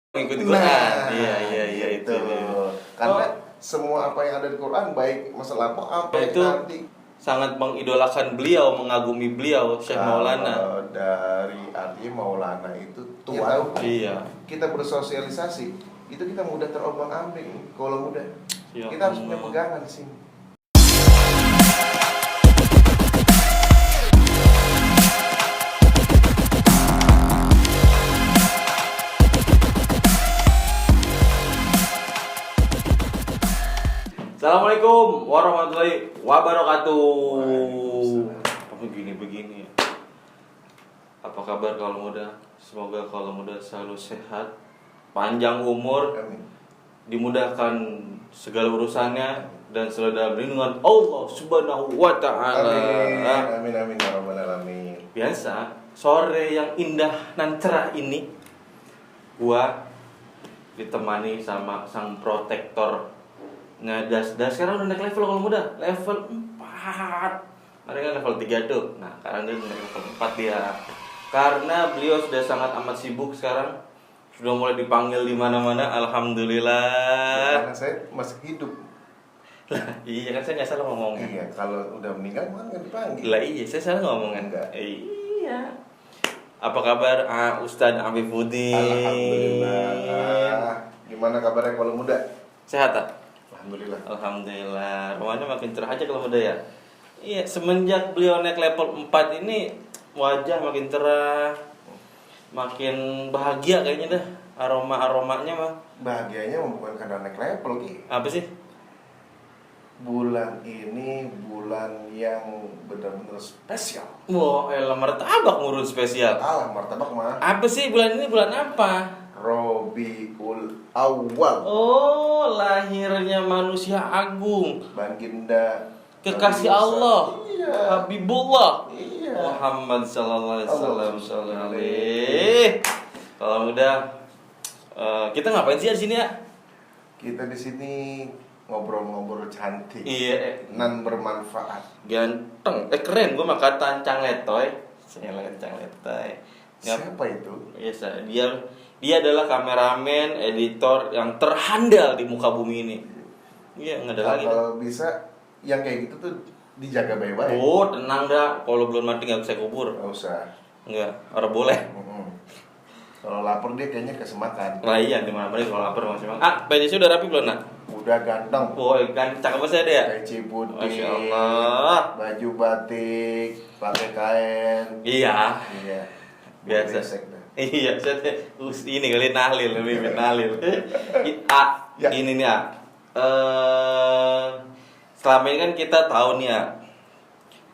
Mengikuti Quran. Nah, Iya itu. Karena semua apa yang ada di Quran, baik masa lampau apa yang Itu nanti, sangat mengidolakan beliau, mengagumi beliau, Syekh Maulana. kalau dari arti Maulana itu Tuan. tahu Iya. kita bersosialisasi itu kita mudah terombang-ambing kalau mudah. Ya Kita harus Allah. punya pegangan di sini. Assalamualaikum warahmatullahi wabarakatuh. Waalaikumsalam. Apa begini ya? Apa kabar kalau muda? Semoga kalau muda selalu sehat, panjang umur, Amin. dimudahkan segala urusannya dan selalu dalam lindungan Allah Subhanahu wa taala. Amin amin ya rabbal alamin. Biasa, sore yang indah dan cerah ini gua ditemani sama sang protektor ngadas. Dan sekarang udah naik level kalau muda, level 4. Mereka level 3 tuh. Nah, sekarang dia naik level 4 dia. Karena beliau sudah sangat amat sibuk sekarang. Sudah mulai dipanggil di mana-mana, alhamdulillah. Karena saya masih hidup. Lah, iya kan saya nggak salah ngomong. Iya, kalau udah meninggal kan nggak dipanggil. Lah iya, saya salah ngomong kan? Enggak. Iya. Apa kabar Ustadz Afifuddin? Alhamdulillah. Gimana kabarnya kalau muda? Sehat tak? Alhamdulillah. Alhamdulillah. Rumahnya makin cerah aja kalau muda ya. Iya, semenjak beliau naik level 4 ini wajah makin cerah, makin bahagia kayaknya dah. Aromanya mah. Bahagianya bukan karena naik level Ki. Apa sih? Bulan ini bulan yang benar-benar spesial. Wah, elah martabak ngurun spesial. Alah martabak mah. Apa sih bulan ini bulan apa? Robiul Awal. Oh, lahirnya manusia agung, Baginda kekasih Nabi Musa. Allah, Iya. Habibullah Iya. Muhammad sallallahu alaihi wasallam. Allah. Kalau udah kita ngapain sih di sini ya? Kita di sini ngobrol-ngobrol cantik. Iya, Nan bermanfaat. ganteng, keren. Gue mah kata Cang Letoy. Saya lagi Cang Letoy. Siapa itu? Biasa, dia adalah kameramen, editor yang terhandal di muka bumi ini. Iya, nggak ada lagi. Kalau bisa yang kayak gitu tuh dijaga baik-baik. Oh, tenang dah. Kalau belum mati nggak bisa kubur. Nggak usah. Enggak, orang boleh. Kalau lapar dia kayaknya kasih makan. Lah iya, di mana kalau lapar masih bang. PJC udah rapi belum nak? Udah ganteng. Woi, kan cakep banget ada ya. Peci putih. Masya Allah. Baju batik, pakai kain. Iya. Iya. Biasa. Beresek dah. Iya, saya ini kali nahlil, lebih nahlil. Ya. Ini nih selama ini kan kita tahu nih ya,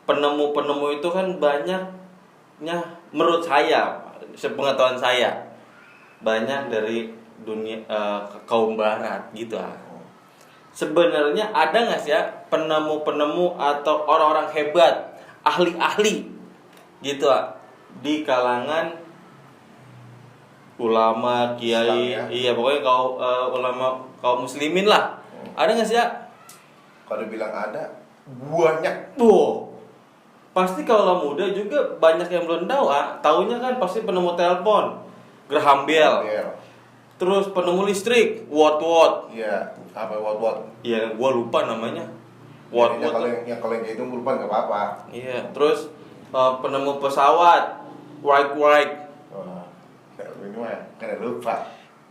penemu-penemu itu kan banyaknya, menurut saya, sepengetahuan saya, banyak dari dunia kaum barat gitu ah. Sebenarnya ada nggak sih ya penemu-penemu atau orang-orang hebat, ahli-ahli gitu ah, di kalangan ulama, kiai, Islam, ya? iya pokoknya ulama kaum muslimin lah. Ada nggak sih ya? Kalau bilang ada, banyak. Wow, pasti kalau muda juga banyak yang belum tahu ah. Taunya kan pasti penemu telepon, Graham Bell. Iya. Terus penemu listrik, Watt. Iya. Apa what? Iya, gua lupa namanya. Watt. Watt. Yang kalau yang kayak itu lupa nggak apa-apa. Iya, terus penemu pesawat, Wright. Wah, ini mah karena lupa.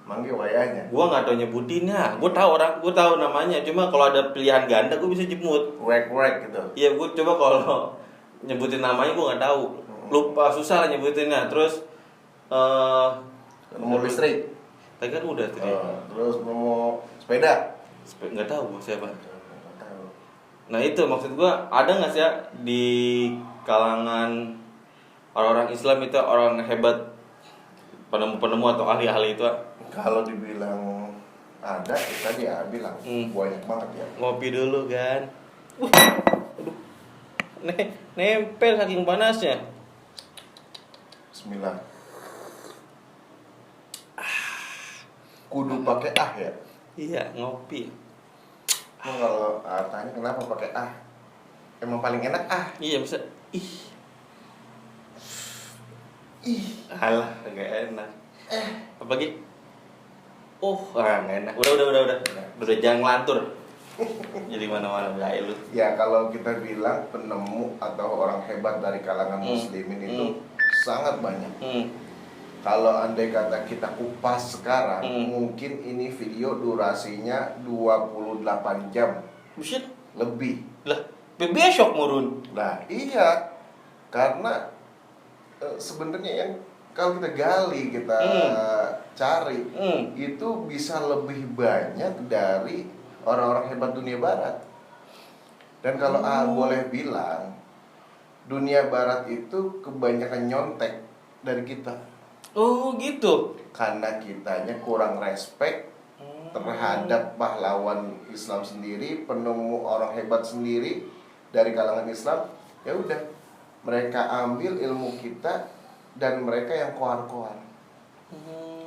Manggil wayanya. Gua nggak tahu nyebutinnya. Gua tahu namanya. Cuma kalau ada pilihan ganda gua bisa jemput. Wreck gitu. Iya, gua coba kalau nyebutin namanya gua nggak tahu. Lupa, susah lah nyebutinnya. Terus Nomor listrik. tadi kan udah tadi. Terus nomor sepeda. Nggak tahu gua siapa. Nggak tahu. Nah itu maksud gua, ada nggak sih ya di kalangan orang-orang Islam itu orang hebat, penemu-penemu atau ahli-ahli itu ah? Kalau dibilang ada, kita dia bilang banyak banget ya. Ngopi dulu kan. Aduh. Nempel saking panasnya. Bismillah. Kudu pakai ya. Iya, ngopi. Kalau tanya kenapa pakai emang paling enak Iya bisa. Alah, agak enak. Apa lagi? Oh, enak. Udah jangan ngelantur. Jadi mana-mana gaya lu. Ya kalau kita bilang penemu atau orang hebat dari kalangan muslimin itu sangat banyak. Kalau andai kata kita kupas sekarang, mungkin ini video durasinya 28 jam. Buset. Lebih. Lah, besok murun. Nah iya, karena sebenarnya yang kalau kita gali, kita cari, itu bisa lebih banyak dari orang-orang hebat dunia barat. Dan kalau boleh bilang, dunia barat itu kebanyakan nyontek dari kita. Oh gitu. Karena kitanya kurang respect terhadap pahlawan Islam sendiri, penemu orang hebat sendiri dari kalangan Islam. Ya udah, mereka ambil ilmu kita dan mereka yang koar-koar.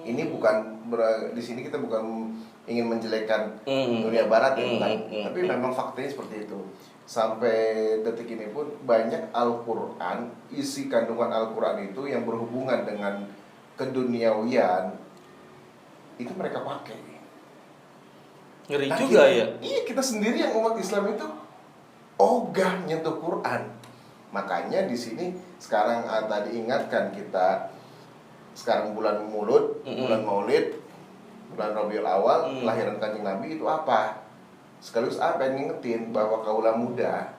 Ini bukan di sini kita bukan ingin menjelekkan dunia barat ya, bukan. Tapi memang faktanya seperti itu. Sampai detik ini pun banyak Al-Quran, isi kandungan Al-Quran itu yang berhubungan dengan keduniawian itu mereka pakai. Ngeri juga ya. Iya, kita sendiri yang umat Islam itu ogah nyentuh Quran. Makanya di sini sekarang tadi ingatkan kita, sekarang bulan Maulud, bulan Maulid, bulan Rabiul Awal, kelahiran Kanjeng Nabi itu apa? Sekaligus apa yang ngingetin bahwa kaula muda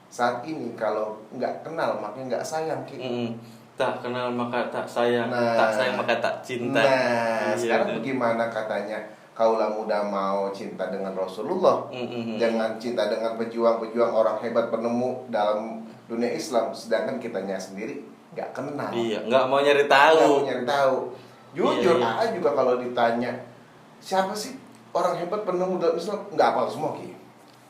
saat ini kalau nggak kenal makanya nggak sayang kita. Tak kenal maka tak sayang, tak sayang maka tak cinta. Nah, Iya, sekarang bagaimana katanya kaula muda mau cinta dengan Rasulullah, jangan cinta dengan pejuang-pejuang orang hebat penemu dalam dunia Islam, sedangkan kitanya sendiri nggak kenal. Iya, nggak mau nyari tahu. Nggak mau nyari tahu. Jujur, Iya. juga kalau ditanya siapa sih orang hebat penemu dalam Islam, nggak hafal semua Ki.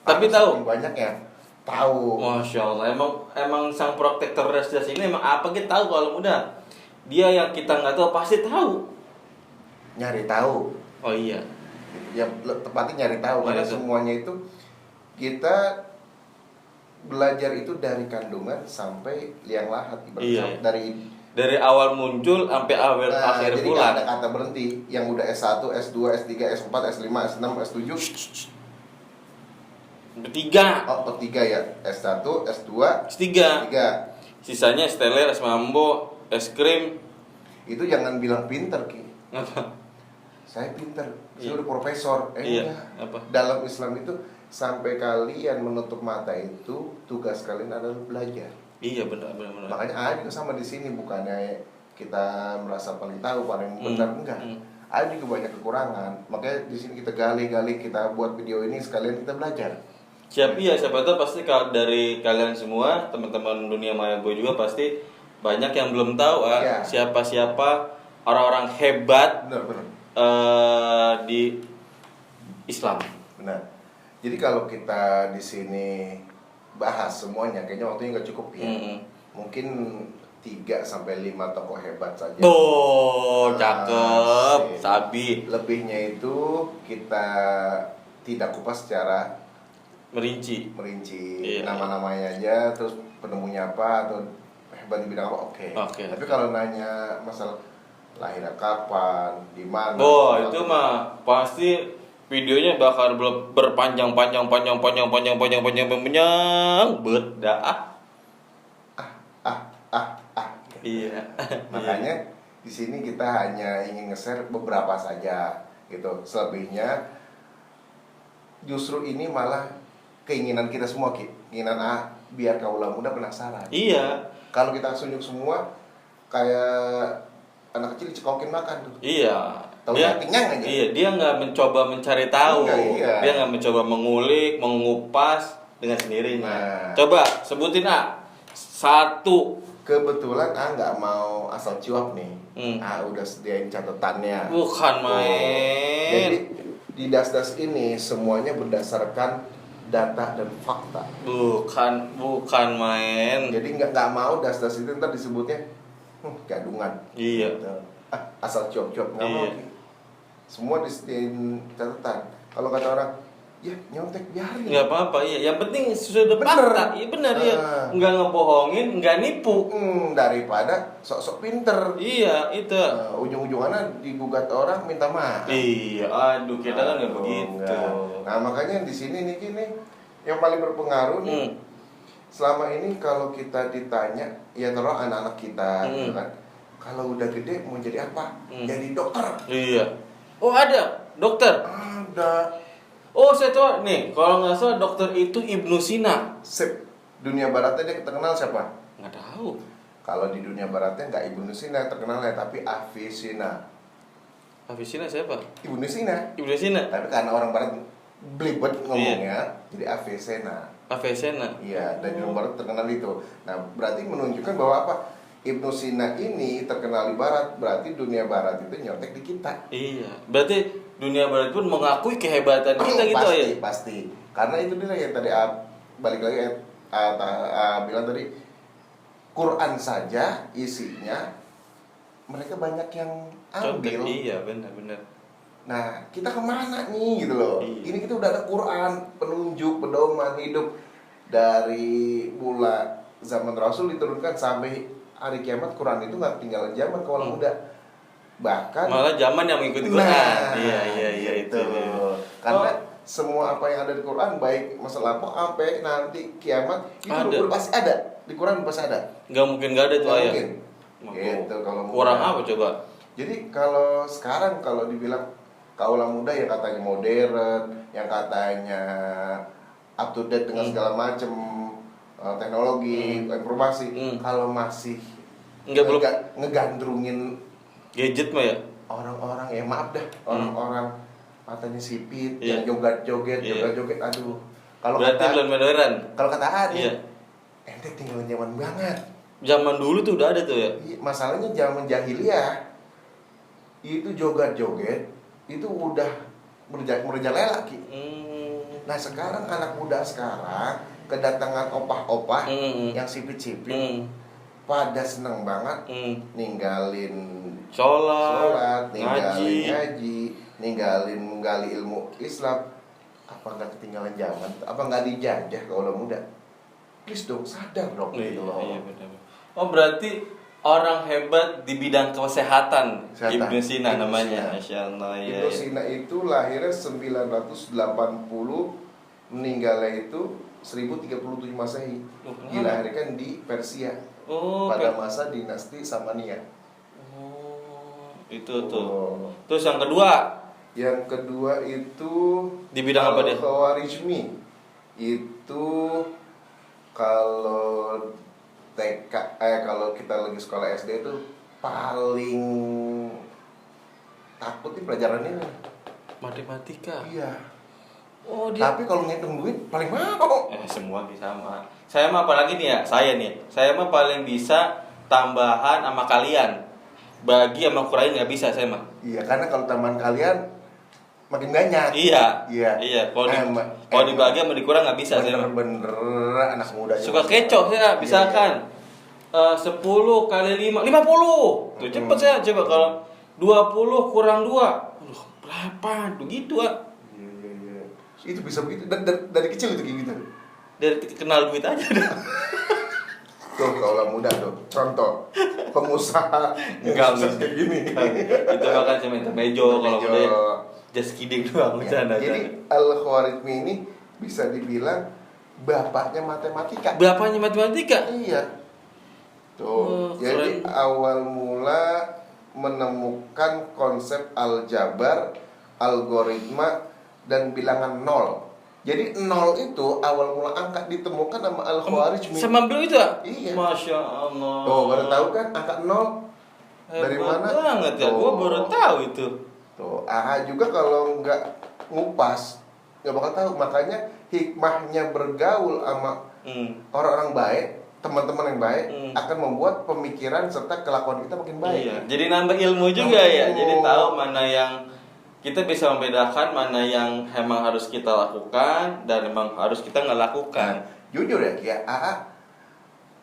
Tapi tahu. Banyak yang tahu. Masya Allah, emang sang protektor das ini emang apa kita tahu kalau muda. Dia yang kita nggak tahu pasti tahu. Nyari tahu. Oh iya. Ya tepatnya nyari tahu, karena Nyari tahu. semuanya itu kita belajar itu dari kandungan sampai liang lahat, Iya. dari awal muncul sampai akhir jadi pulang. nggak ada kata berhenti. Yang udah S1, S2, S3, S4, S5, S6, S7, Bertiga. oh T3 ya, S1, S2, Tiga. 3. Sisanya es teler, es mambo, es krim. Itu jangan bilang pinter Ki. Apa? Saya pinter, Iya. saya udah profesor. Iya. Enggak. Apa? Dalam Islam itu sampai kalian menutup mata itu tugas kalian adalah belajar. Iya benar. Makanya ada juga sama di sini, bukannya kita merasa paling tahu, paling benar, enggak. Ada juga banyak kekurangan. Makanya di sini kita gali-gali, kita buat video ini sekalian kita belajar. Siapa tahu pasti dari kalian semua, teman-teman dunia maya gue juga pasti banyak yang belum tahu Iya. siapa orang-orang hebat Benar. di Islam. Benar. Jadi kalau kita di sini bahas semuanya, kayaknya waktunya nggak cukup ya. Mungkin 3-5 tokoh hebat saja. Oh, cakep, Asik. sabi, Lebihnya itu kita tidak kupas secara merinci. Iya. nama-namanya aja, terus penemunya apa atau hebat di bidang apa, oke. Tapi kalau nanya masalah lahirnya kapan, di mana, Oh, itu mah pasti videonya bakal berpanjang beda. Iya. Makanya di sini kita hanya ingin nge-share beberapa saja gitu. Selebihnya justru ini malah keinginan kita semua, Ki. Keinginan biar kaula muda penasaran. Iya. Kalau kita sunjuk semua kayak anak kecil dicekokin makan tuh. Iya. Taunya kenyang aja. Iya, dia nggak mencoba mencari tahu. Enggak, iya. Dia nggak mencoba mengulik, mengupas dengan sendirinya. Nah. Coba sebutin satu. Kebetulan nggak mau asal cuap nih. Hmm. Udah sediain catatannya. Bukan main. Jadi di das-das ini semuanya berdasarkan data dan fakta. Bukan main. Jadi nggak mau das-das itu ntar disebutnya gadungan. Iya. Gitu. Asal cuap-cuap nggak mau. Iya. Ki. Semua disediain catatan. Kalau kata orang, ya nyontek biarin. Nggak apa-apa, iya. Yang penting sudah Bener. fakta. Iya benar ya. Nggak ngebohongin, nggak nipu. Daripada sok-sok pinter. Iya, itu. Ujung-ujungannya digugat orang minta maaf. Iya, aduh kita kan nggak begitu. Enggak. Nah makanya di sini nih gini, yang paling berpengaruh nih. Selama ini kalau kita ditanya, ya terus anak-anak kita, gitu kan, kalau udah gede mau jadi apa? Jadi dokter. Iya. Oh ada dokter. Ada. Oh saya tahu nih, kalau nggak salah dokter itu Ibnu Sina. Sip. Dunia baratnya dia terkenal siapa? Nggak tahu. Kalau di dunia baratnya nggak Ibnu Sina terkenalnya, tapi Avicenna. Avicenna siapa? Ibnu Sina. Ibnu Sina. Tapi karena orang barat belibet ngomongnya, jadi Avicenna. Avicenna. Iya, dan di dunia barat terkenal itu. Nah, berarti menunjukkan bahwa apa? Ibnu Sina ini terkenal di barat, berarti dunia barat itu nyontek di kita. Iya. Berarti dunia barat pun mengakui kehebatan kita gitu pasti, ya. Pasti. Karena itu dia yang tadi balik lagi bilang tadi, Quran saja isinya mereka banyak yang ambil. Iya, benar. Nah, kita kemana nih gitu loh? Iya. Ini kita udah ada Quran, penunjuk, pedoman hidup dari mula zaman Rasul diturunkan sampai hari kiamat. Quran itu nggak tinggal zaman ke orang muda, bahkan Malah zaman yang mengikuti Quran. Nah, Iya itu. Karena semua apa yang ada di Quran, baik masa lampau sampai nanti kiamat itu Ada. udah pasti ada di Quran, pasti ada. Nggak mungkin nggak ada tuh Nggak ayat. mungkin. Gitu kalau Kurang muda. apa coba? Jadi kalau sekarang kalau dibilang kaulah muda yang katanya modern, yang katanya up to date dengan segala macam teknologi, informasi, kalau masih Belum ngegandrungin gadget mah ya. orang-orang ya maaf dah, orang-orang matanya sipit, Iya. yang joget-joget, joget-joget, aduh. Kalau Berarti kata belum modern. kalau kata Adi, Iya. ente tinggal zaman banget. Zaman dulu tuh udah ada tuh ya. Masalahnya zaman jahiliyah itu joget-joget itu udah merajalela Ki. Nah sekarang anak muda sekarang kedatangan opah-opah yang sipit-sipit pada seneng banget ninggalin Sholat, ninggalin ngaji, ninggalin menggali ilmu Islam. Apa nggak ketinggalan zaman? Apa nggak dijajah kalau muda? Please dong sadar dong gitu loh. Iya benar. Oh berarti orang hebat di bidang kesehatan. Ibnu Sina namanya. Masyaallah ya. Ibnu Sina itu lahirnya 980, meninggalnya itu 1037 Masehi. Dilahirkan di Persia pada masa dinasti Samaniyah. Itu tuh. Terus yang kedua? Yang kedua itu di bidang apa dia? Al-Khawarizmi. Itu kalau kalau kita lagi sekolah SD itu paling takut nih pelajarannya matematika. Iya. Oh dia. Tapi kalau ngitung duit paling mau. Semua sama. Saya mah apalagi nih ya, saya mah paling bisa tambahan sama kalian. Bagi sama kurangi nggak bisa saya mah. Iya, karena kalau tambahan kalian makin banyak. Iya. Kalau dibagi sama dikurang nggak bisa saya mah. Bener anak muda. Suka kecoh saya, misalkan 10 kali 5, 50. Tuh cepet saya coba kalau 20 kurang 2. Aduh, berapa? Begitu ah. Iya. Itu bisa begitu dari kecil itu kayak gitu. Dari kenal duit aja dah. Tuh kalau muda tuh contoh pengusaha enggak kayak gini. Itu bahkan cuma intermejo kalau udah just kidding doang bercanda. Jadi Al-Khawarizmi ini bisa dibilang bapaknya matematika. Bapaknya matematika? Iya. Tuh. Jadi awal mula menemukan konsep aljabar, algoritma dan bilangan nol. Jadi nol itu awal mula angka ditemukan sama Al-Khawarizmi. Sama beliau itu ya? Iya. Masya Allah. Oh, baru tahu kan angka nol? Dari mana? Banget ya, gua baru tahu itu. Tuh, juga kalau nggak ngupas nggak bakal tahu. Makanya hikmahnya bergaul sama orang-orang baik, teman-teman yang baik akan membuat pemikiran serta kelakuan kita makin baik. Iya. Jadi nambah ilmu juga ya. Jadi tahu mana yang kita bisa membedakan mana yang emang harus kita lakukan dan emang harus kita nggak lakukan. Jujur ya, kayak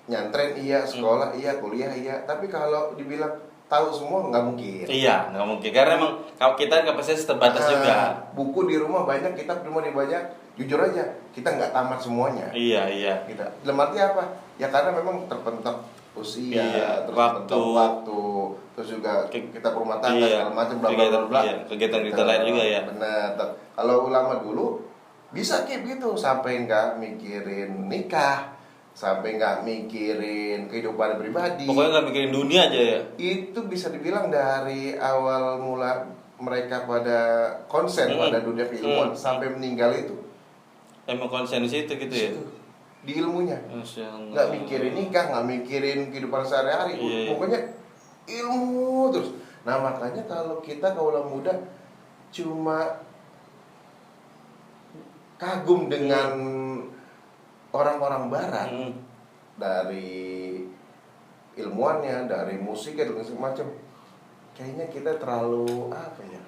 nyantren iya, sekolah iya, kuliah iya. Tapi kalau dibilang tahu semua nggak mungkin. Iya, nggak mungkin. Karena emang kalau kita kapasitas terbatas juga. Buku di rumah banyak, kitab di rumah banyak. Jujur aja, kita nggak tamat semuanya. Iya, iya. Kita dalam arti apa? Ya karena memang terpentok usia, Iya, terpentok waktu, terus juga kita rumah tangga iya, segala macam, bla bla bla bla. iya, kegiatan kita lain juga ya. Benar. Kalau ulama dulu bisa kayak gitu sampai nggak mikirin nikah, sampai nggak mikirin kehidupan pribadi. Pokoknya nggak mikirin dunia aja ya. Itu bisa dibilang dari awal mula mereka pada konsen pada dunia keilmuan sampai meninggal itu. Emang konsen di situ gitu ya. Di ilmunya. Masya Allah. Nggak mikirin nikah, nggak mikirin kehidupan sehari-hari. Iya. Pokoknya ilmu terus. Nah makanya kalau kita kaulah muda cuma kagum dengan orang-orang barat, dari ilmuannya, dari musiknya dan segala macam, kayaknya kita terlalu apa ya,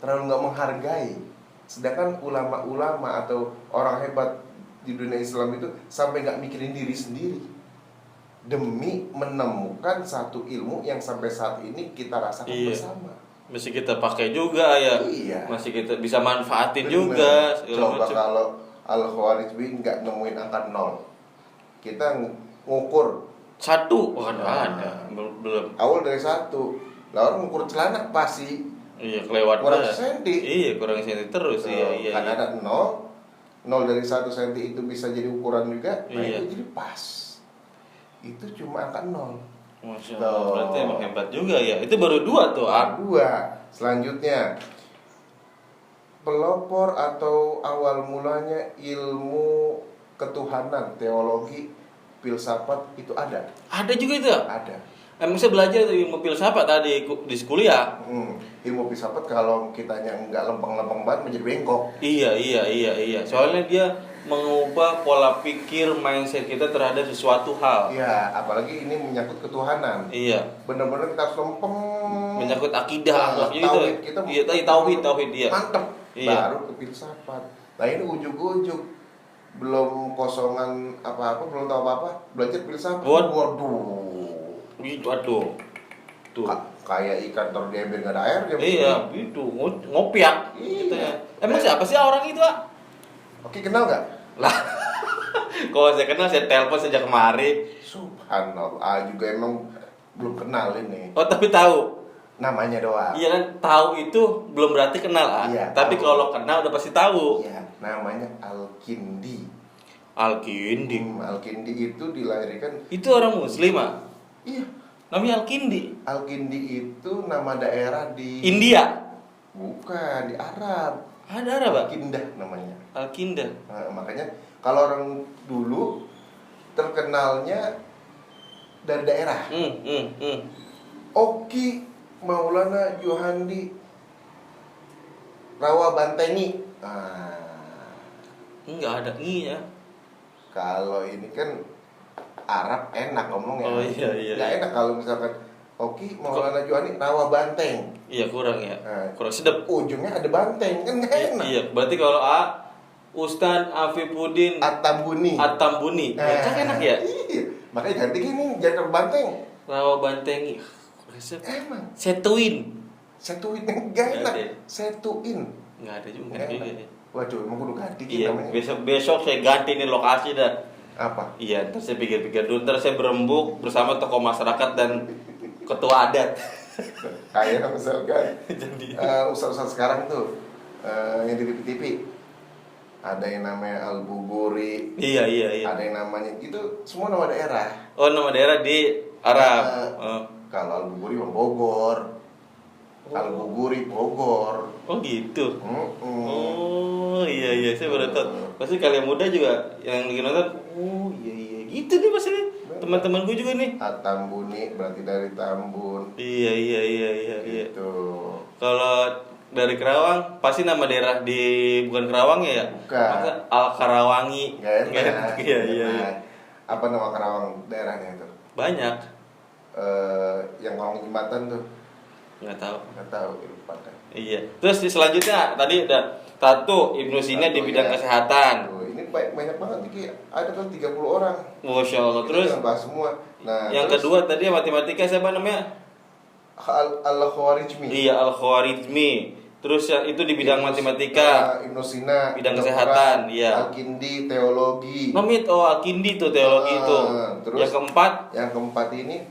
terlalu nggak menghargai. Sedangkan ulama-ulama atau orang hebat di dunia Islam itu sampai nggak mikirin diri sendiri demi menemukan satu ilmu yang sampai saat ini kita rasakan bersama. Masih kita pakai juga ya. Iya. Masih kita bisa manfaatin Bener. juga. Coba kalau Al-Khwarizmi nggak nemuin angka 0, kita ngukur 1, kan ada. Belum. awal dari 1. Lah orang ngukur celana pasti Iya, kelewat kurang dah. senti. Iya, kurang senti terus. Iya. Kan ada 0 dari 1 senti itu bisa jadi ukuran juga. Nah Iya. itu jadi pas. Itu cuma angka 0. Masya Allah, berarti emang hebat juga ya. Itu baru 2 tuh. Dua. Selanjutnya, pelopor atau awal mulanya ilmu ketuhanan, teologi, filsafat itu ada. Ada juga itu. Ada. Emang saya belajar dari ilmu filsafat tadi di kuliah. Ilmu filsafat kalau kitanya nggak lempeng-lempeng banget menjadi bengkok. Iya. Soalnya dia mengubah pola pikir mindset kita terhadap sesuatu hal. Iya, apalagi ini menyangkut ketuhanan. Iya. Benar-benar kita harus lempeng. Menyangkut akidah, akhlak gitu. Tauhid kita. Iya, tauhid dia. Mantep. Iya. Baru ke filsafat. Nah ini ujuk-ujuk belum kosongan apa-apa, belum tahu apa-apa, belajar filsafat. Waduh. Gitu, aduh. Tuh. Kayak ikan terdiambil nggak ada air dia. Iya, itu ngopiak gitu ya. Emang siapa sih orang itu, Pak? Oke, kenal nggak? Lah. Kalau saya kenal saya telepon sejak kemarin. Subhanallah, juga emang belum kenal ini. Oh, tapi tahu. Namanya doang. Iya kan, tahu itu belum berarti kenal, ah. Iya, Tapi tahu. kalau kenal udah pasti tahu. Iya, namanya Al-Kindi. Al-Kindi. Al-Kindi itu dilahirkan. Itu orang muslim, ah. Iya. Namanya Al-Kindi. Al-Kindi itu nama daerah di India. Bukan, di Arab. Ada Arab, Pak? Kindah namanya. Al-Kindah. Nah, makanya kalau orang dulu terkenalnya dari daerah. Oki Maulana Johandi Rawa Bantengi. Enggak ada i ya. Kalau ini kan Arab enak ngomongnya. Oh iya. Nggak enak kalau misalkan Oki Maulana Johandi Rawa Banteng. Iya, kurang ya. Nah, Kurang sedap. ujungnya ada banteng kan nggak enak. Iya, berarti kalau Ustadz Afifuddin Atambuni. Atambuni. Kan enak ya? Iya. Makanya ganti gini jangan banteng. Rawa Bantengi. Resep. Emang Setuin. Setuin nggak enak. Nggak ada. Setuin. Nggak ada juga. Nggak Juga enak. ya. Waduh, emang kudu ganti Iya, namanya. besok saya ganti nih lokasi dah. Apa? Iya, ntar saya pikir-pikir dulu. Ntar saya berembuk bersama tokoh masyarakat dan ketua adat. Kayak misalkan Jadi. ustaz-ustaz sekarang tuh yang di TV ada yang namanya Al-Buguri, Iya. ada yang namanya itu semua nama daerah. Oh, nama daerah di Arab. Kalau Al-Buguri Bogor, Al-Buguri Bogor. Oh gitu. Mm-mm. Oh iya, saya baru tahu. Pasti kalian muda juga yang lagi nonton. Oh iya, gitu nih pasti nih. Teman-teman gue juga nih. Tambuni berarti dari Tambun. Iya. Gitu. Kalau dari Kerawang pasti nama daerah di bukan Kerawang ya? Bukan. Maka Al Karawangi. Gak enak. Iya. Apa nama Karawang daerahnya itu? Banyak. Yang kolong jembatan tuh. Nggak tahu. Nggak tahu, lupa dah. Iya. Terus selanjutnya tadi ada Tato Ibnu Sina di Tato, bidang ya. kesehatan. Tuh, ini banyak banget nih Ki. Ada kan 30 orang. Masya Allah. Kita Terus jangan bahas semua. Nah, yang terus kedua tadi matematika siapa namanya? Al-Khawarizmi. Iya, Al-Khawarizmi. Terus yang itu di bidang matematika, Ibnu Sina, bidang kedokteran, kesehatan, iya. Al-Kindi teologi. Nomit Al-Kindi tuh teologi itu. Terus yang keempat ini,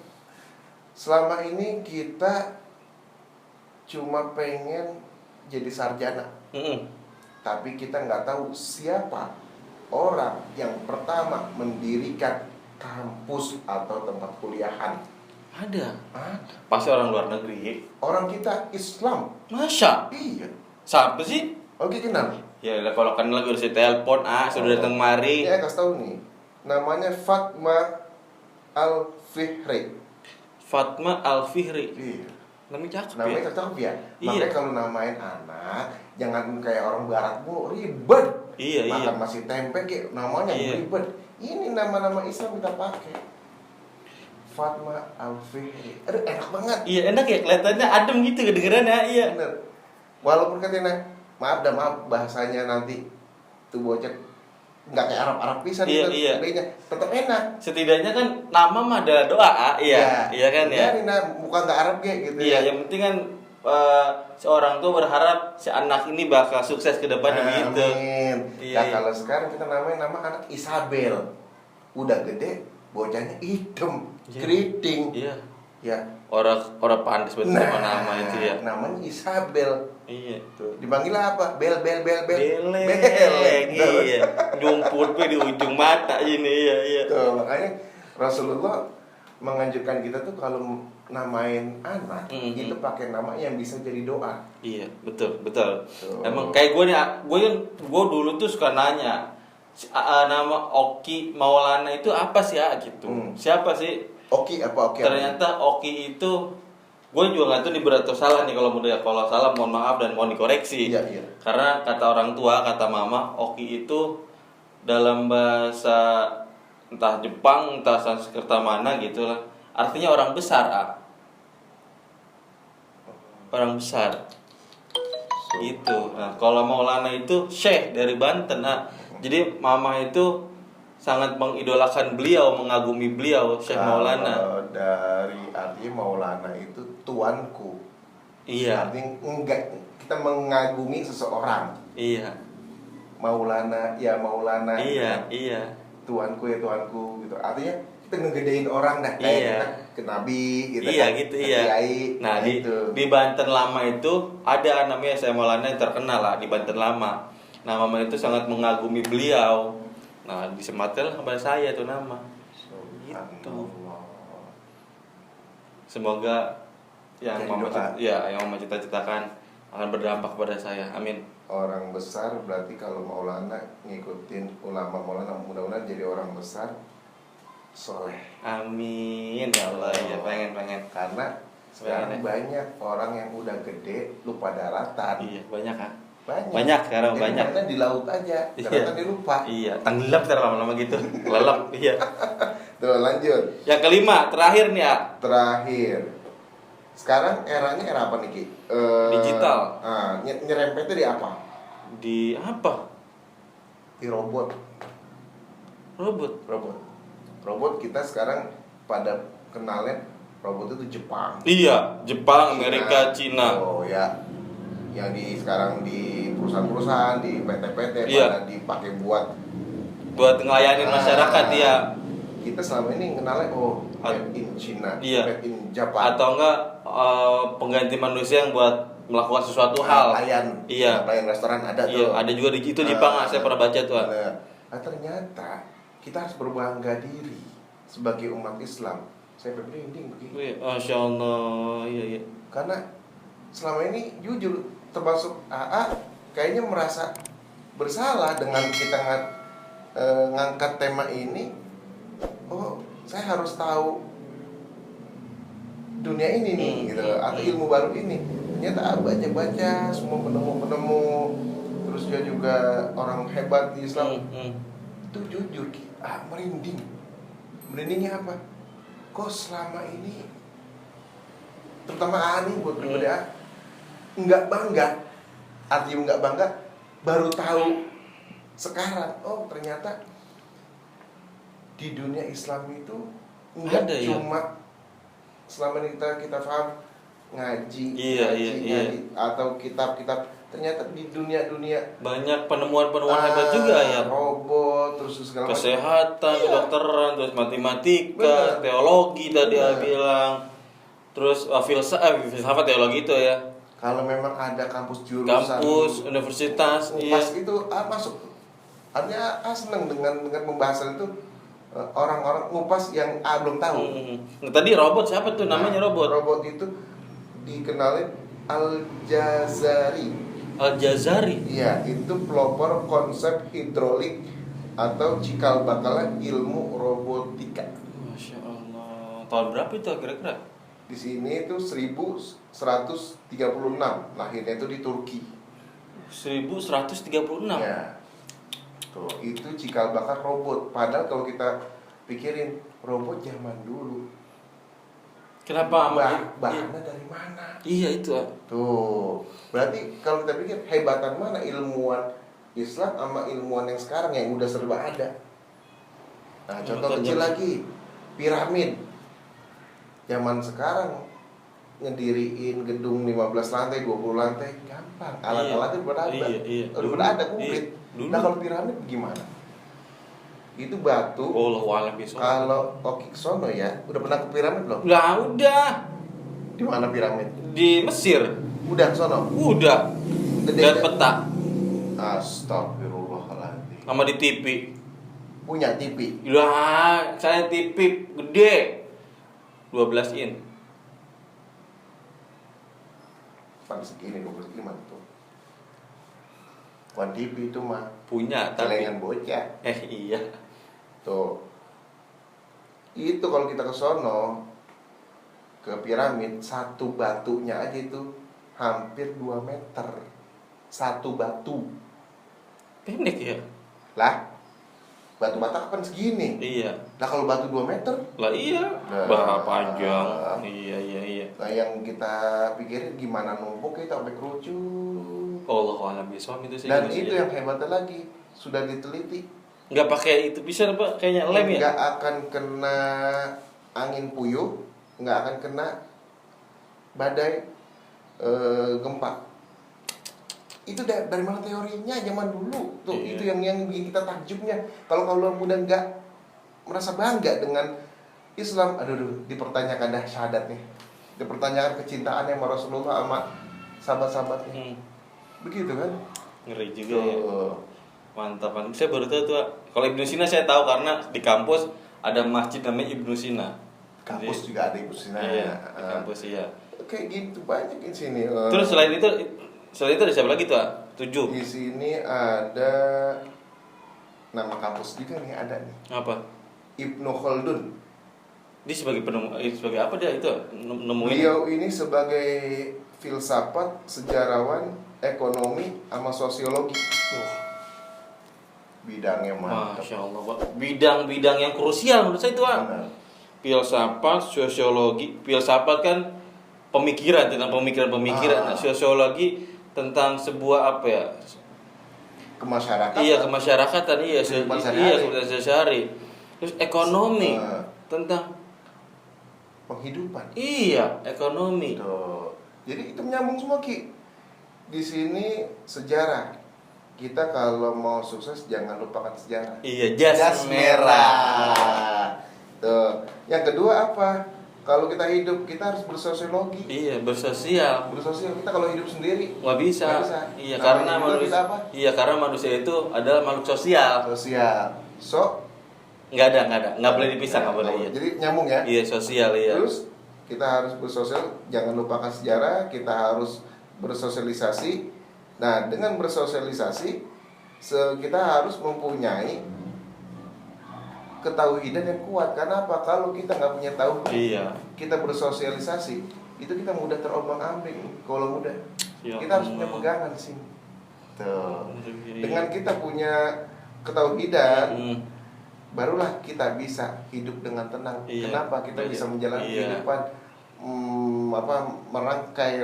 selama ini kita cuma pengen jadi sarjana, tapi kita nggak tahu siapa orang yang pertama mendirikan kampus atau tempat kuliahan. Ada. Pasti orang luar negeri. Orang kita Islam. Masa? Iya. Siapa sih? Oke, kenal. Ya kalau kenal lagi udah saya telepon, sudah datang mari. Ya, kasih tahu nih. Namanya Fatma Al-Fihri. Fatma Al-Fihri. Iya. Namanya cakep Namanya ya? cocok ya. Iya. Makanya kalau namain anak jangan kayak orang barat mulu, ribet. Iya, Makan iya. masih tempe kayak namanya ribet. Ini nama-nama Islam kita pakai. Fatma Al-Fihri. Aduh, enak banget. Iya, enak ya, kelihatannya adem gitu kedengerannya, iya. Bener. Walaupun katanya maaf bahasanya nanti tuh bocah nggak kayak Arab pisan Iya, gitu, iya. bedanya tetap enak. Setidaknya kan nama mah adalah doa, iya. Iya kan ya? Jadi bukan nggak Arab kayak gitu. Iya, ya. yang penting kan seorang tuh berharap si anak ini bakal sukses ke depannya gitu. Amin. Iya, Nah, iya. kalau sekarang kita nama anak Isabel. Udah gede, bocahnya hitam, Iya. keriting. Iya. Ya. Orang pantas betul sama nama itu ya. Namanya Isabel. Iya. Tuh, dipanggil apa? Bel. Beleng. Beleng. Iya. Jumput pe di ujung mata ini, iya. Tuh, makanya Rasulullah menganjurkan kita tuh kalau namain anak itu pakai nama yang bisa jadi doa. Iya, betul. Tuh. Emang kayak gue dulu tuh suka nanya nama Oki Maulana itu apa sih ya gitu. Siapa sih? Oki apa Oki? Ternyata Oki itu gue juga nggak tahu nih berat atau salah nih, kalau salah mohon maaf dan mohon dikoreksi. Iya. Karena kata orang tua, kata mama, Oki itu dalam bahasa entah Jepang, entah Sanskerta mana gitu lah. Artinya orang besar, orang besar. Gitu. Nah, kalau Maulana itu Syekh dari Banten, Jadi mama itu sangat mengidolakan beliau, mengagumi beliau, Syekh Maulana. Kalau dari arti Maulana itu tuanku. Iya. Artinya enggak, kita mengagumi seseorang. Iya. Maulana, ya Maulana. Iya, gitu. iya. Tuanku ya tuanku gitu. Artinya kita ngegedein orang dah kayak Iya. kita ke nabi gitu Iya kan, gitu, ke iya. kiai, Nah, gitu. di Banten lama itu ada namanya Syekh Maulana yang terkenal lah di Banten lama. Nah, mama itu sangat mengagumi beliau. Nah, disematkan kepada saya tuh nama. Gitu. Semoga yang Jadi mama doa. yang mama cita-citakan akan berdampak kepada saya. Amin. Orang besar berarti kalau Maulana ngikutin ulama Maulana, mudah-mudahan jadi orang besar soleh. Amin ya Allah. Ya pengen. Karena sekarang banyak orang yang udah gede lupa daratan. Iya, banyak kan? Banyak Sekarang jadi banyak. mainnya di laut aja, daratan dilupa. Iya, tenggelam sekarang lama-lama gitu. Lelap, iya. Terus lanjut. Yang kelima, terakhir nih ya. Terakhir. Sekarang eranya era apa nih Ki? Digital. Nyerempetnya di apa? Di apa? Di robot. Robot kita sekarang pada kenalnya robot itu Jepang. Iya, Jepang, Amerika, Cina. Oh ya. Yang sekarang di perusahaan-perusahaan, di PT-PT Iya. pada dipakai buat ngelayanin masyarakat ya. Kita selama ini kenalnya made in China, Iya. made in Japan. Atau enggak pengganti manusia yang buat melakukan sesuatu hal. Pelayan. Iya. Pelayan restoran ada Iya, tuh. ada juga di itu Jepang, saya pernah baca tuh. Ternyata kita harus berbangga diri sebagai umat Islam. Saya bermerinding begini. Wih, Masya Allah, iya. Karena selama ini jujur termasuk AA kayaknya merasa bersalah dengan kita ngangkat tema ini. Oh, saya harus tahu dunia ini nih gitu, atau ilmu baru ini. Ternyata baca semua penemu-penemu, terus dia juga orang hebat di Islam. Itu jujur merinding. Merindingnya apa? Kok selama ini terutama Ani buat pribadi nggak bangga. Artinya nggak bangga, baru tahu sekarang. Oh, ternyata di dunia Islam itu nggak ada, cuma selama ini kita paham ngaji, Iya, ngaji atau kitab-kitab, ternyata di dunia banyak penemuan-penemuan hebat juga ya. Robot terus segala macam. Kesehatan, kedokteran, terus matematika, Bener. teologi tadi Bener. bilang. Terus filsafat teologi itu ya. Kalau memang ada kampus jurusan, Universitas, iya. pas itu masuk. Artinya seneng dengan pembahasan itu, orang-orang ngupas yang belum tahu. Nah, tadi robot siapa tuh namanya robot? Robot itu dikenalin Al-Jazari. Al-Jazari. Iya, itu pelopor konsep hidrolik atau cikal bakal ilmu robotika. Masya Allah. Tahun berapa itu kira-kira? Di sini itu 1136, lahirnya itu di Turki. 1136. Ya. Tuh, itu cikal bakal robot. Padahal kalau kita pikirin robot zaman dulu, Kenapa bahannya dari mana? Iya itu. Tuh, berarti kalau kita pikir hebatan mana ilmuwan Islam sama ilmuwan yang sekarang yang udah serba ada. Nah, contoh kecil lagi, piramid. Zaman sekarang ngediriin gedung 15 lantai, 20 lantai gampang. Alat-alatnya udah ada. Udah ada komplit. Nah, kalau piramid gimana? Itu batu. Kalau Oki Sono ya, udah pernah ke piramid belum? Lah udah. Di mana piramid? Di Mesir. Udah ke sono? Udah. Dan peta. Astagfirullahaladzim. Sama di TV. Punya TV? Lah, saya TV gede. 12 in. Paling segini 12 gimana tuh? One TV itu mah Punya tapi celengan bocah. iya. Tuh. Itu kalau kita ke sono, ke piramid, satu batunya aja itu hampir 2 meter. Satu batu. Pendek ya? Lah, batu bata kapan segini? Iya. Lah kalau batu 2 meter? Lah iya. Nah, Panjang. Iya. Nah, yang kita pikirin gimana numpuk kita sampai kerucut. Allahualam bisawab itu sih. Dan itu yang hebatnya lagi, sudah diteliti. Nggak pakai itu bisa apa? Kayaknya lem ya? Nggak akan kena angin puyuh, nggak akan kena badai gempa. Itu dari mana teorinya zaman dulu tuh. Iya. Itu yang bikin kita takjubnya. Kalau muda nggak merasa bangga dengan Islam, aduh dipertanyakan dah syahadatnya, dipertanyakan kecintaannya sama Rasulullah sama sahabat-sahabatnya. Begitu kan? Ngeri juga ya. Mantap. Saya baru tahu tuh. Kalau Ibnu Sina saya tahu karena di kampus ada masjid namanya Ibnu Sina. Kampus juga ada Ibnu Sina. Iya, di kampus iya. Kayak gitu banyak di sini. Terus selain itu ada siapa lagi tuh? 7. Di sini ada nama kampus juga nih, ada nih. Apa? Ibnu Khaldun. Dia sebagai penemu, sebagai apa dia itu nemuin? Beliau ini sebagai filsafat, sejarawan, ekonomi, sama sosiologi. Bidangnya mantap. Masya Allah, Pak. Bidang-bidang yang krusial menurut saya itu, Pak. Filsafat, sosiologi. Filsafat kan pemikiran, tentang pemikiran-pemikiran. Nah, sosiologi tentang sebuah apa ya? Kemasyarakatan. Iya, kemasyarakatan, iya, kemudian sehari. Terus ekonomi tentang penghidupan. Iya, ekonomi. Tuh. Jadi itu menyambung semua, Ki. Di sini sejarah. Kita kalau mau sukses jangan lupakan sejarah. Iya, jas merah. Tuh. Yang kedua apa? Kalau kita hidup, kita harus bersosiologi. Iya, bersosial. Kita kalau hidup sendiri nggak bisa. Iya, karena manusia. Iya, karena manusia itu adalah makhluk sosial. So, nggak boleh dipisah, nggak boleh. Iya. Jadi nyambung ya. Iya, sosial iya. Terus kita harus bersosial, jangan lupakan sejarah. Kita harus bersosialisasi. Nah, dengan bersosialisasi, kita harus mempunyai ketauhidan yang kuat. Karena apa? Kalau kita nggak punya tauhid, kita bersosialisasi, itu kita mudah terombang-ambing. Kalau mudah, kita harus punya pegangan di sini. Tuh. Dengan kita punya ketauhidan, barulah kita bisa hidup dengan tenang. Kenapa? Kita bisa menjalani kehidupan, merangkai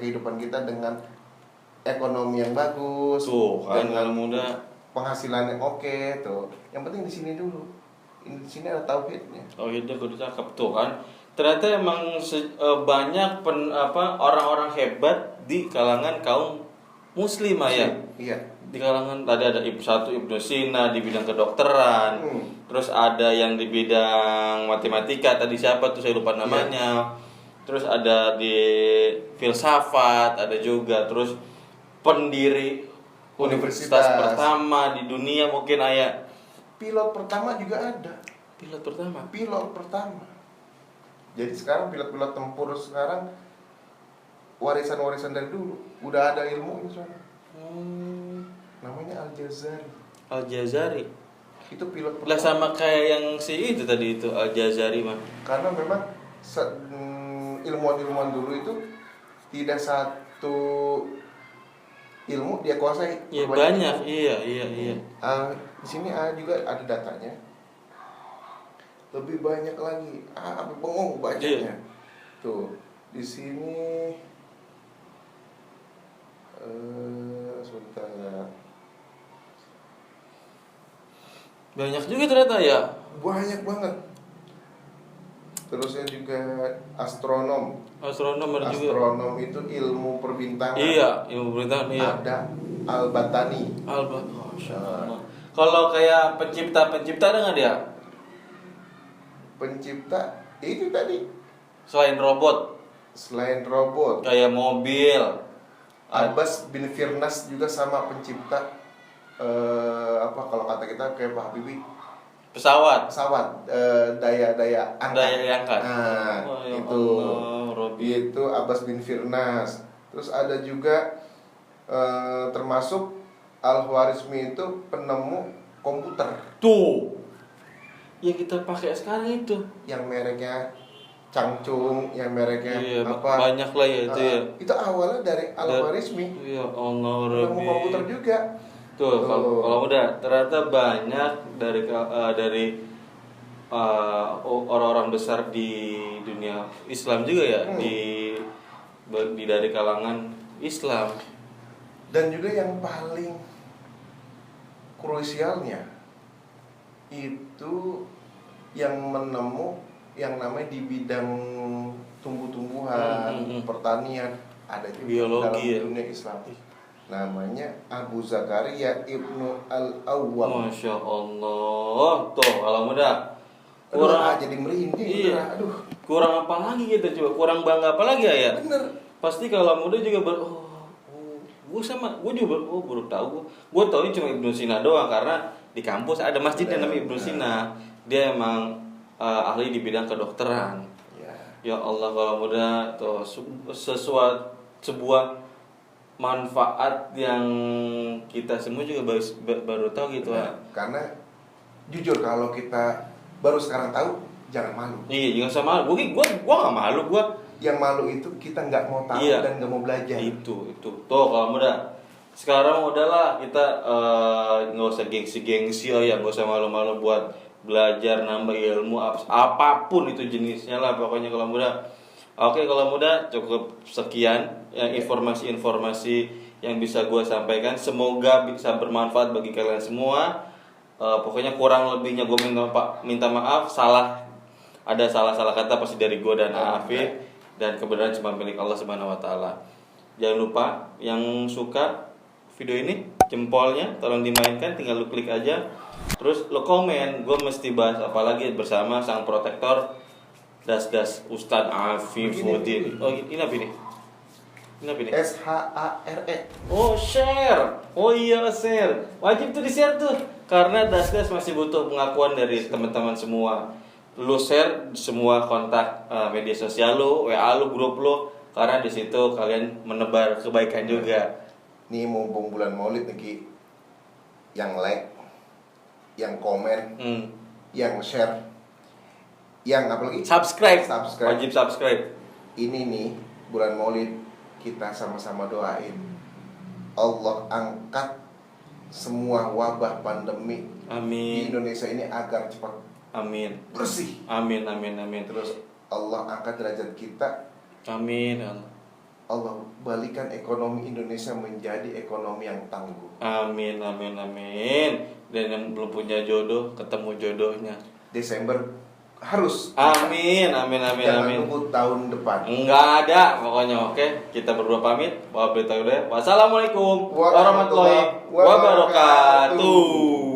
kehidupan kita dengan ekonomi yang bagus, dengan mudah, penghasilan yang oke, tuh. Yang penting di sini dulu. Di sini ada tauhidnya. Tauhidnya kudu cakep tuh kan. ternyata emang banyak orang-orang hebat di kalangan kaum muslim ya. Iya. Di kalangan ada Ibnu Sina di bidang kedokteran, terus ada yang di bidang matematika, tadi siapa tuh saya lupa namanya. Terus ada di filsafat, ada juga, terus pendiri universitas pertama di dunia mungkin ayah. Pilot pertama juga ada. Pilot pertama. Pilot pertama. Jadi sekarang pilot-pilot tempur sekarang warisan-warisan dari dulu, udah ada ilmunya soalnya. Namanya Al-Jazari. Al-Jazari. Itu pilot pertama. Lah sama kayak yang si itu tadi itu Al-Jazari mah. Karena memang ilmuwan-ilmuwan dulu itu tidak satu ilmu dia kuasai. Iya banyak, iya. Di sini juga ada datanya. Lebih banyak lagi. Sampai bengong bacanya. Tuh, di sini sebentar ya. Banyak juga ternyata ya. Banyak banget. Terusnya juga astronom. Astronom ada juga. Astronom itu ilmu perbintangan. Iya, ilmu perbintangan iya. Ada Al-Batani. Kalau kayak pencipta ada nggak dia? Pencipta itu tadi. Selain robot. Kayak mobil. Abbas bin Firnas juga sama pencipta kalau kata kita kayak Pak Habibie. Pesawat, daya angkat. Daya angkat. Nah, itu Abbas bin Firnas. Terus ada juga termasuk Al-Khwarizmi itu penemu komputer. Tuh. Yang kita pakai sekarang itu. Yang mereknya Changchung, yang mereknya apa? Banyak lah ya itu ya. Itu awalnya dari Al-Khwarizmi. Iya, Allah penemu komputer juga. Tuh, kalau udah ternyata banyak dari orang-orang besar di dunia Islam juga ya, di dari kalangan Islam. Dan juga yang paling krusialnya itu yang menemu yang namanya di bidang tumbuh-tumbuhan, pertanian, ada juga biologi dalam dunia Islam. Namanya Abu Zakaria Ibnu Al-Awwam. Masya Allah. Tuh, kalau muda kurang jadi merinding. Iya. Aduh. Kurang apa lagi kita coba? Kurang bangga apa lagi ya? Bener. Pasti kalau muda juga gue juga baru tahu. Gue tahu cuma Ibnu Sina doang karena di kampus ada masjid yang namanya Ibnu Sina. Dia emang ahli di bidang kedokteran. Ya Allah, kalau muda tuh sebuah manfaat yang kita semua juga baru tahu gitu. Karena jujur kalau kita baru sekarang tahu, jangan malu. Iya, jangan sama malu. Gue nggak malu. Yang malu itu kita nggak mau tahu dan nggak mau belajar. Itu. Tuh kalau muda. Sekarang udahlah kita nggak usah gengsi ya, nggak usah malu-malu buat belajar nambah ilmu apapun itu jenisnya lah pokoknya kalau muda. Oke, kalau muda cukup sekian ya, informasi-informasi yang bisa gue sampaikan. Semoga bisa bermanfaat bagi kalian semua. Pokoknya kurang lebihnya gue minta maaf. Ada salah kata pasti dari gue dan Afif. Dan kebenaran cuma milik Allah Subhanahu Wa Taala. Jangan lupa yang suka video ini jempolnya tolong dimainkan, tinggal lu klik aja. Terus lu komen, gue mesti bahas apa lagi bersama sang protektor. Das Ustadz Afifuddin. Oh, ini apa ini? SHARE. Oh, share. Oh iya, share. Wajib tuh di-share tuh. Karena Das masih butuh pengakuan dari teman-teman semua. Lu share semua kontak media sosial lu, WA lu, grup lu, karena di situ kalian menebar kebaikan juga. Nih mumpung bulan Maulid nih, yang like, yang komen, yang share, yang apa lagi? Subscribe. Wajib subscribe. Ini nih bulan Maulid kita sama-sama doain Allah angkat semua wabah pandemi di Indonesia ini agar cepat bersih. Amin. Terus Allah angkat derajat kita. Amin. Allah balikan ekonomi Indonesia menjadi ekonomi yang tangguh. Amin. Dan yang belum punya jodoh ketemu jodohnya. Desember harus. Amin, amin, amin, Jangan amin. nunggu tahun depan. Enggak ada pokoknya. Oke, kita berdua pamit. Wassalamualaikum warahmatullahi Warahmatullahi wabarakatuh. wabarakatuh.